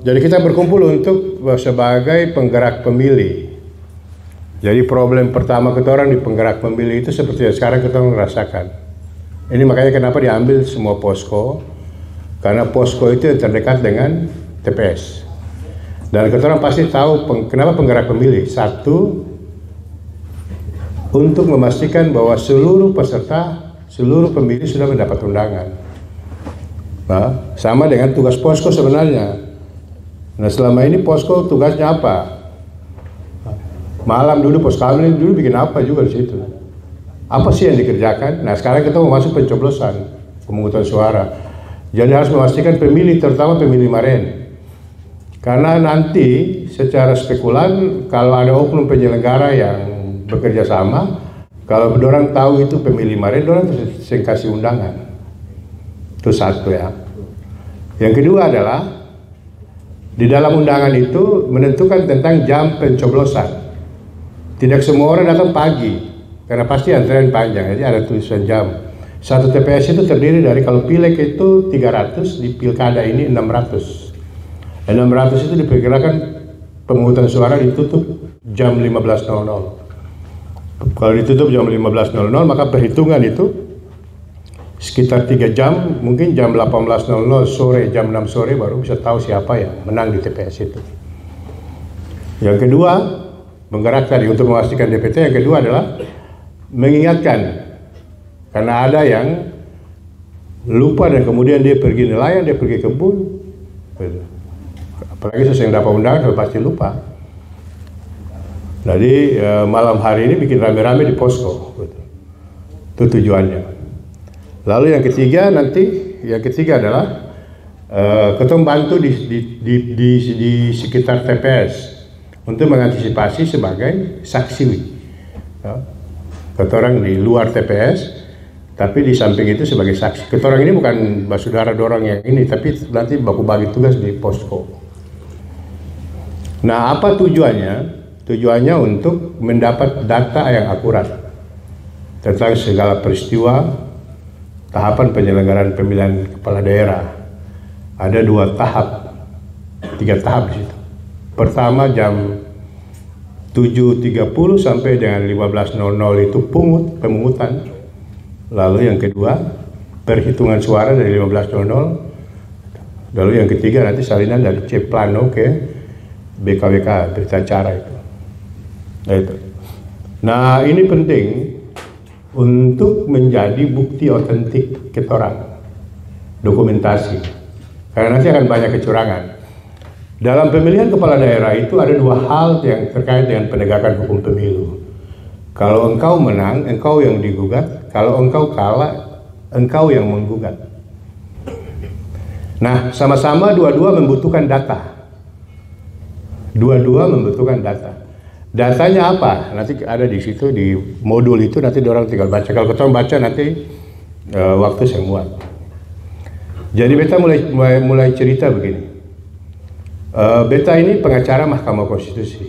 Jadi kita berkumpul untuk sebagai penggerak pemilih. Jadi problem pertama kita orang di penggerak pemilih itu seperti yang sekarang kita merasakan. Ini makanya kenapa diambil semua posko, karena posko itu yang terdekat dengan TPS. Dan kita orang pasti tahu kenapa penggerak pemilih. Satu, untuk memastikan bahwa seluruh peserta, seluruh pemilih sudah mendapat undangan. Nah, sama dengan tugas posko sebenarnya. Nah, selama ini posko tugasnya apa? Malam dulu pos kami dulu bikin apa juga di situ. Apa sih yang dikerjakan? Nah, sekarang kita mau masuk pencoblosan, pemungutan suara. Jadi harus memastikan pemilih, terutama pemilih Maren. Karena nanti secara spekulan kalau ada oknum penyelenggara yang bekerja sama, kalau orang tahu itu pemilih Maren, orang bisa kasih undangan. Itu satu ya. Yang kedua adalah di dalam undangan itu menentukan tentang jam pencoblosan. Tidak semua orang datang pagi, karena pasti antrean panjang, jadi ada tulisan jam. Satu TPS itu terdiri dari, kalau pileg itu 300, di pilkada ini 600. 600 itu diperkirakan pemungutan suara ditutup jam 15.00. Kalau ditutup jam 15.00, maka perhitungan itu sekitar 3 jam, mungkin jam 18.00 sore, jam 6 sore baru bisa tahu siapa yang menang di TPS itu. Yang kedua, menggerak tadi untuk memastikan DPT. Yang kedua adalah mengingatkan, karena ada yang lupa dan kemudian dia pergi nelayan, dia pergi kebun, apalagi sesuai yang dapat undangan pasti lupa. Jadi malam hari ini bikin rame-rame di posko, itu tujuannya. Lalu yang ketiga adalah kita bantu di sekitar TPS untuk mengantisipasi sebagai saksi. Kita orang di luar TPS, tapi di samping itu sebagai saksi. Kita orang ini bukan saudara dorong yang ini, tapi nanti baku bagi tugas di posko. Nah, apa tujuannya? Tujuannya untuk mendapat data yang akurat tentang segala peristiwa tahapan penyelenggaraan pemilihan kepala daerah. Ada 3 tahap di situ. Pertama jam 7.30 sampai dengan 15.00 itu pemungutan. Lalu yang kedua perhitungan suara dari 15.00. Lalu yang ketiga nanti salinan dari C Plano ke BKWK, berita acara itu. Nah, ini penting untuk menjadi bukti otentik ketorang, dokumentasi. Karena nanti akan banyak kecurangan. Dalam pemilihan kepala daerah itu ada 2 hal yang terkait dengan penegakan hukum pemilu. Kalau engkau menang, engkau yang digugat. Kalau engkau kalah, engkau yang menggugat. Nah, sama-sama dua-dua membutuhkan data. Dua-dua membutuhkan data. Datanya apa? Nanti ada di situ, di modul itu nanti orang tinggal baca. Kalau kita baca nanti waktu saya muat. Jadi beta mulai cerita begini. Beta ini pengacara Mahkamah Konstitusi.